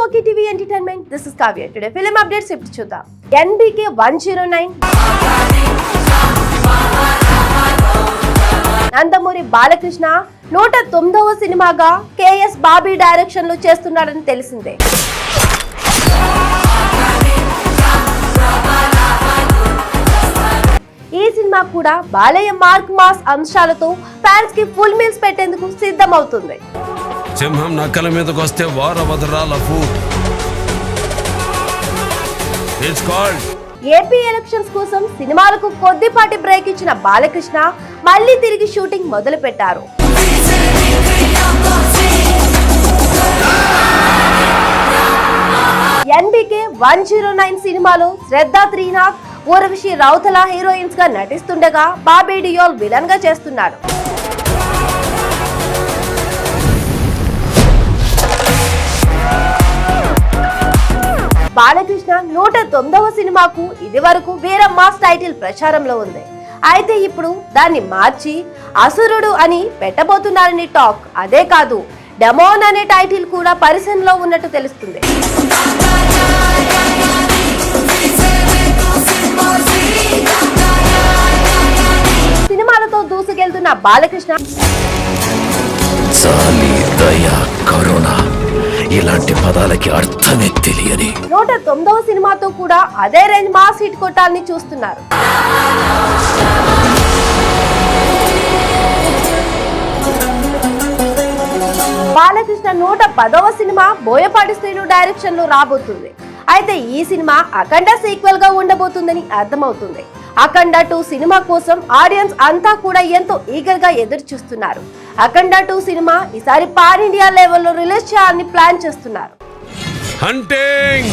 Walkie TV Entertainment. This is Kavya. Today film updates ఇప్పుడు చూద్దాం. NBK 109 Nandamuri Balakrishna 109వ సినిమాగా KS Bobby direction లో చేస్తున్నాడని తెలిసిందే. ఈ సినిమా కూడా బాలయ్య మార్క్ మాస్ అంశాలతో ఫ్యాన్స్ కి ఫుల్ మీల్స్ పెట్టేందుకు సిద్ధమవుతుంది. సింహం నక్కల మీదకి వస్తే వారవదరాలకు ఏపీ ఎలక్షన్స్ కోసం సినిమాలకు కొద్దిపాటి బ్రేక్ ఇచ్చిన బాలకృష్ణ మళ్ళీ తిరిగి షూటింగ్ మొదలు పెట్టారు. NBK 109 సినిమాలో శ్రద్ధ త్రినాథ్, ఊర్వశి రౌతల హీరోయిన్స్ గా నటిస్తుండగా బాబీ డియోల్ విలన్ గా చేస్తున్నాడు. బాలకృష్ణ 109వ సినిమాకు ఇది వరకు వేరే మాస్ టైటిల్ ప్రచారంలో ఉంది. అయితే ఇప్పుడు దాన్ని మార్చి అసురుడు అని పెట్టబోతున్నారని టాక్. అదే కాదు, డెమోన్ అనే టైటిల్ కూడా పరిశీలనలో ఉన్నట్టు తెలుస్తుంది. సినిమాలతో దూసుకెళ్తున్న బాలకృష్ణ ఇలాంటి పదాలకి అర్థమే తెలియని 109వ సినిమాతో కూడా అదే రేంజ్ మాస్ హిట్ కొట్టాలని చూస్తున్నారు. బాలకృష్ణ 110వ సినిమా బోయపాటి శ్రీను డైరెక్షన్ లో రాబోతుంది. అయితే ఈ సినిమా అఖండ సీక్వెల్ గా ఉండబోతుందని అర్థమవుతుంది. అఖండ 2 సినిమా కోసం ఆడియన్స్ అంతా కూడా ఎంతో ఈగర్ గా ఎదురు చూస్తున్నారు. అఖండ 2 సినిమా ఈసారి పాన్ ఇండియా లెవెల్లో రిలీజ్ చేయాలని ప్లాన్ చేస్తున్నారు. హంటింగ్